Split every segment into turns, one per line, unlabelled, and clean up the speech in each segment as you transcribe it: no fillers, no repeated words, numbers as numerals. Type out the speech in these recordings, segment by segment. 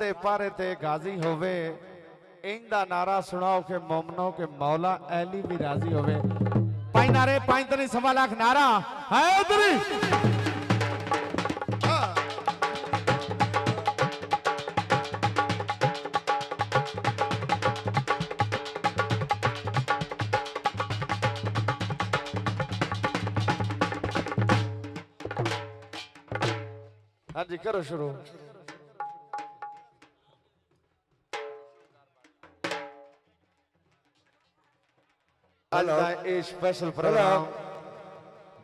दे पारे ते गाजी होवे इंदा नारा सुनाओ के मोमनो के मौला अली भी राजी होवे। पाई नारे पाई तनी 1.25 लाख नारा है उधरी। हाँ जी करो शुरू। आज का ये स्पेशल प्रोग्राम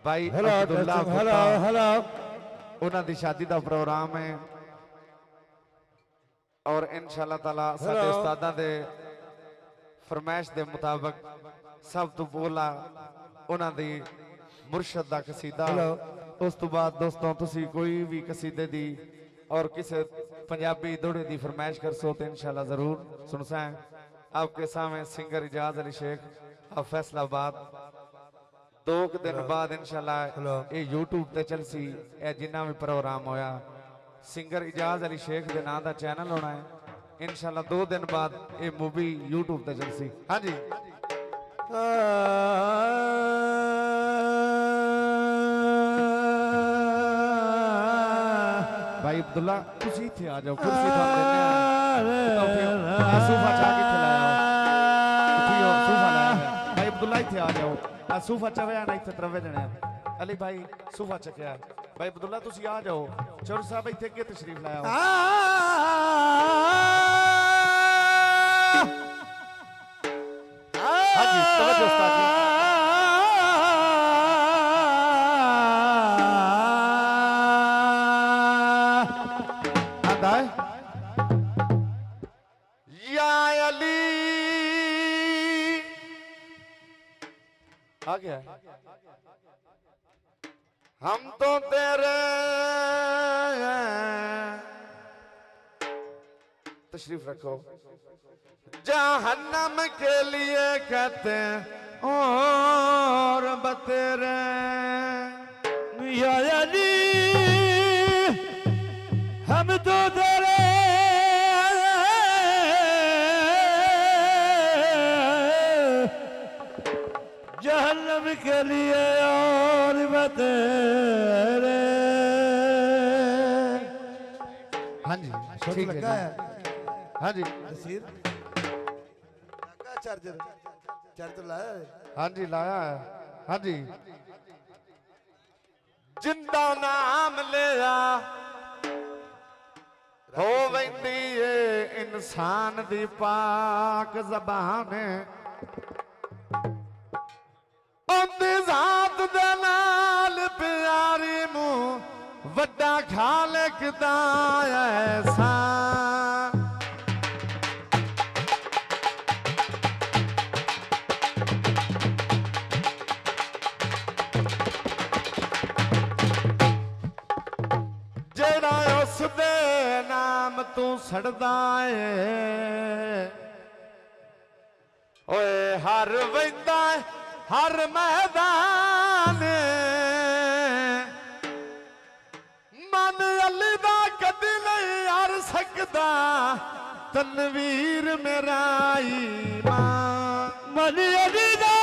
भाई अब्दुल्ला उन्हां दी शादी का प्रोग्राम है और इंशाअल्लाह ताला साडे उस्तादां दे फरमाइश दे मुताबिक सब तो बोला उन्हां दी मुर्शद दा कसीदा। उस तो बाद दोस्तों तुसी कोई भी कसीदे दी और किसी पंजाबी दोड़े दी फरमाइश कर सो तो इंशाल्लाह जरूर सुन सा। आपके सामने सिंगर इजाज अली शेख अब फैसलाबाद 2 दिन बाद इंशाल्लाह ये यूट्यूब ते चलसी ए जिन्ना भी प्रोग्राम होया सिंगर इजाज अली शेख दे नाम दा चैनल होना है इंशाल्लाह 2 दिन बाद ये मूवी यूट्यूब ते चलसी। हाँ जी भाई अब्दुल्ला तुसी इत्थे आ जाओ कुर्सी थाम देने आ सोफा चा के लाया उठियो सोफा लाया भाई अब्दुल्ला इत्थे आ जाओ आ सोफा चवया ना इत्थे तरवे देने अली भाई सोफा चकया भाई अब्दुल्ला तुसी आ जाओ चौर साहब इत्थे के तशरीफ लाया हां जी तवज्जो उस्ताद जी आ गया हम तो तेरे तशरीफ रखो जहन्नम के लिए कहते और बतेरे या अली हम तो तेरे जहन्नम के लिए और बतेरे। हाँ जी ठीक लगा है। हाँ जी नसीर लगा चार्जर लाया है। हाँ जी लाया है। हाँ जी जिंदा नाम लिया हो वैंदी है इंसान दी पाक ज़बान ज़ात दे नाल प्यारी मुँह वड्डा खालिक दा एहसान जेड़ा उस दे नाम तू सड़दा है ओए हर वैंदा हर मैदान मन अली दा कदी नहीं हार सकदा तनवीर मेरा ईमान मन अली दा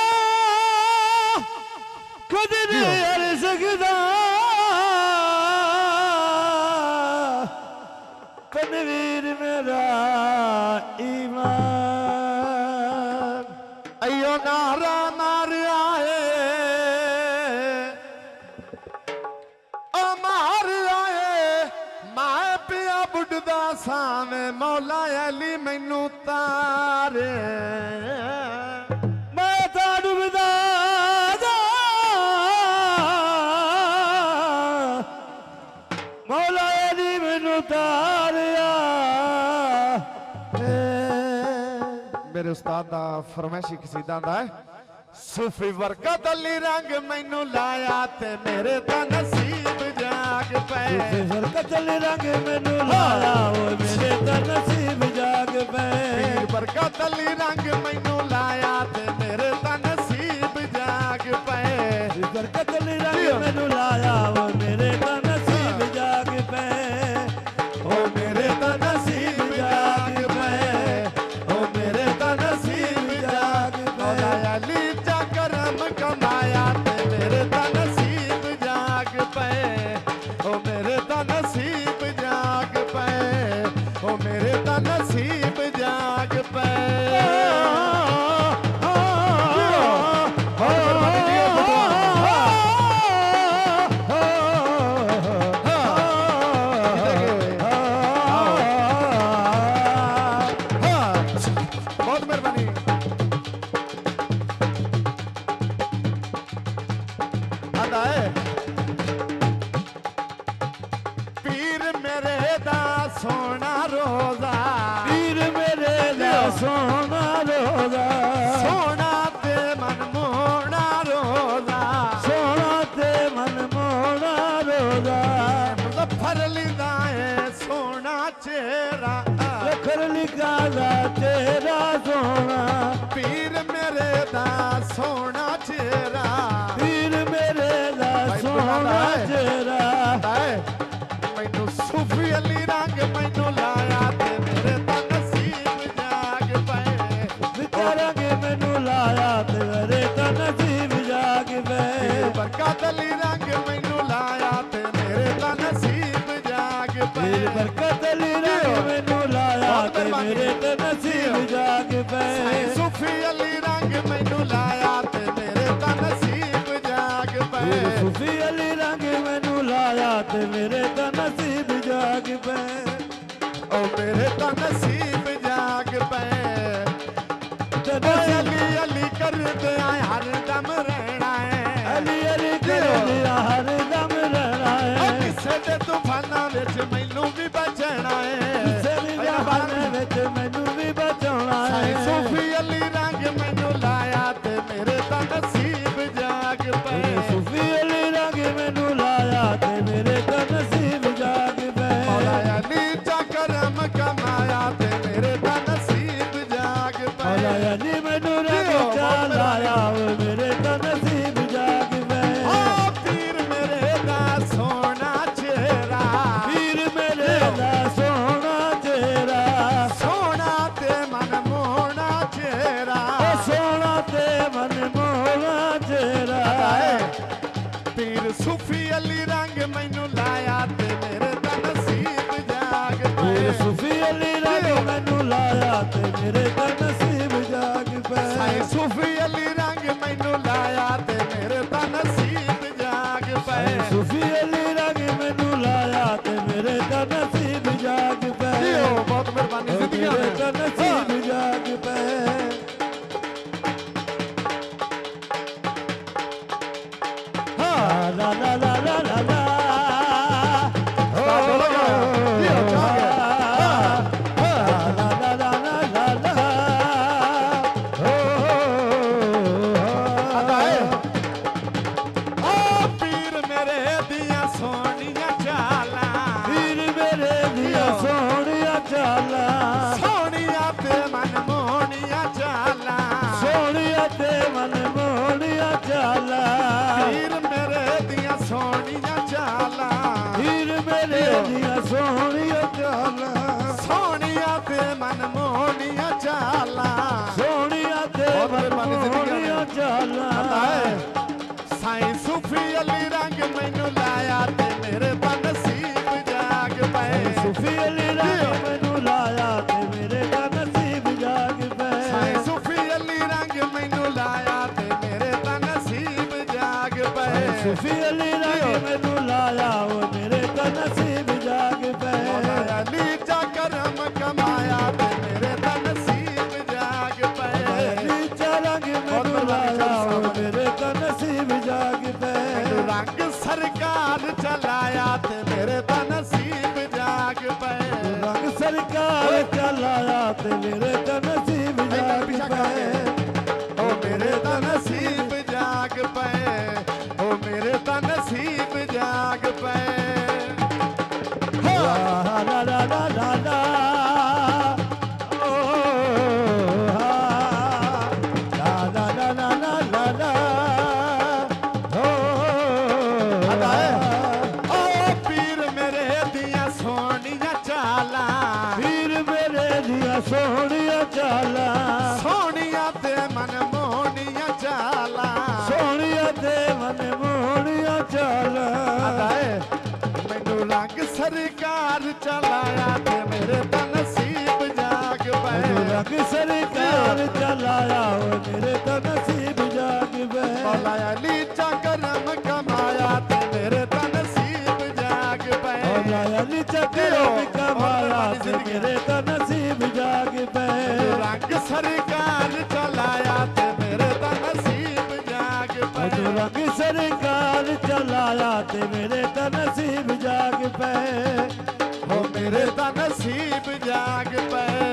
कदी नहीं हार सकदा तनवीर मेरा ईमान अयो नारा सामे मौला अली मैनू तारे मैं ता डुबदा मौला अली मैनू तारिया। मेरे उस्ताद दा फरमाइशी कसीदा दा है सूफी बरकत अली रंग मैनू लाया ते मेरे ता नसीब जाग पे बरकत अली रंग मैनू लाया मेरे ता नसीब जाग पे बरकत अली रंग मैनू लाया ते मेरे ता नसीब जाग पे बरकत अली रंग मैनू लाया मेरे ता नसीब जाग पे ओ मेरे ता नसीब ओ मेरे ता नसीब जाग पे बहुत मेहरबानी आता है पीर मेरे दा सोना रोजा
पीर मेरे दा सोना रोजा
सोना ते मन मोना रोजा
सोना ते मन मोना रोजा
मुजफ्फर लिदा है सोना चेहरा
लखर लिखा दा तेरा सोना
पीर मेरे दा सोना चेहरा
पीर मेरे दा सोना चेहरा
मैनू सूफी अली रंग मैनू लाया ते मेरे ता नसीब जाग पे
विचारांगे मैनू लाया ते मेरे ता नसीब जाग पे
बरकत अली रंग मैनू लाया ते मेरे ता नसीब जाग पे
बरकत अली रंग मैनू लाया ते मेरे ता नसीब जाग पे
सूफी अली रंग मैनू लाया ते मेरे ता नसीब जाग पे
सूफी अली रंग मैनू लाया ते मेरे ता नसीब जाग पे
ओ मेरे ता नसीब जाग पे अली अली कर दे हर दम रहना है
अली अली कर दिया हर दम रहना है
किसे दे तूफाना विच मैनू भी बचना है
किसे भी जहाने विच मैनू भी बचाना है
सूफी अली रंग मैनू लाया ते मेरे ता नसीब जाग पे
सूफी अली रंग मैनू लाया ते मेरे ता नसीब जाग पे
मौला अली चा करम कमाया ते मेरे ता नसीब जाग पे
मौला अली मैनू रंग चा लाया मेरे ता नसीब जाग पे
ओ पीर मेरे दा सोना चेहरा
पीर मेरे दा सोना चेहरा
सोना ते मन मोना चेहरा
सोना ते मन मोना चेहरा
पीर सूफी अली रंग मैनू लाया ते मेरे ता नसीब जाग पे
सूफी अली रंग मैनू लाया ते मेरे ता नसीब जाग पे
सूफी अली रंग मैनू लाया ते मेरे ता नसीब जाग पे
सूफी अली रंग मैनू लाया ते मेरे ता नसीब जाग पे
बहुत मेहरबानी
मेरे ता नसीब जाग पे ला ला ला ला ला ला
पीर मेरे दिया सोनिया चाला
पीर मेरे दिया सोनिया चाला
सोनिया ते मन मोनिया चाला
सोनिया ते मन मोनिया चाला
पीर मेरे दिया सोनिया चाला
पीर मेरे दिया सोनिया चाला
सोनिया ते मन मोनिया चाला
सोनिया ते मन मोनिया चाला
साईं सूफी अली रंग मैनू लाया ते मेरे ता नसीब जाग पे
सूफी अली रंग मैनू लाया ते मेरे ता नसीब जाग पे
साईं सूफी अली रंग मैनू लाया ते मेरे ता नसीब जाग पे
सूफी अली रंग मैनू लाया वो मेरे ता नसीब जाग पे
अली चा करम कमाया ते मेरे ता नसीब जाग पे
नीचा रंग मैनू लाया वो मेरे ता नसीब जाग पे
रंग सरकार चलाया ते मेरे ता नसीब जाग पे
रंग सरकार चलाया ते मेरे ता नसीब जाग पे
ओ मेरे ता नसीब जाग पे ओ मेरे ता नसीब जाग पे
ला ला ला ला ला ला ओ ला ला ला ला ला ला ला ओ
ओ पीर मेरे दिया सोनिया चाला
पीर मेरे दिया सोनिया चाला
सोनिया ते मन मोनिया चाला
सोनिया ते मन मोनिया चाला
मैनू रंग सरकार चलाया ते मेरे ता नसीब
ਮੇਰੇ ਤਾਂ ਨਸੀਬ ਜਾਗ ਪਏ
ਰੰਗ ਸਰਕਾਰ ਚਲਾਇਆ ਤੇ ਮੇਰੇ ਤਾਂ ਨਸੀਬ ਜਾਗ
ਜਦੋਂ
ਪਏ
ਰੰਗ ਸਰਕਾਰ ਚਲਾਇਆ ਤੇ ਮੇਰੇ ਤਾਂ ਨਸੀਬ ਜਾਗ ਪਏ
ਹੋ ਮੇਰੇ ਤਾਂ ਨਸੀਬ ਜਾਗ ਪਏ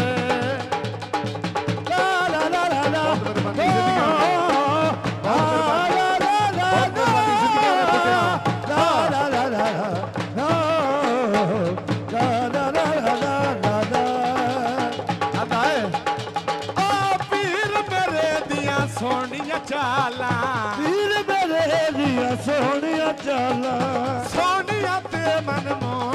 ਲਾ ਲਾ ਲਾ ਲਾ ਲਾ
ਬਹੁਤ ਮਿਹਰਬਾਨੀ ਜ਼ਿੰਦਗੀ ਬਹੁਤ ਮਿਹਰਬਾਨੀ ਜ਼ਿੰਦਗੀ ਨੇ ਪੁੱਟਿਆ ਆਂਦਾ ਏ ਆ ਪੀਰ ਮੇਰੇ ਦੀਆਂ ਸੋਹਣੀਆਂ ਚਾਲਾਂ
ਪੀਰ ਮੇਰੇ ਦੀਆਂ ਸੋਹਣੀਆਂ ਚਾਲਾਂ
ਸੋਹਣੀਆਂ ਤੇ ਮਨ ਮੋਹ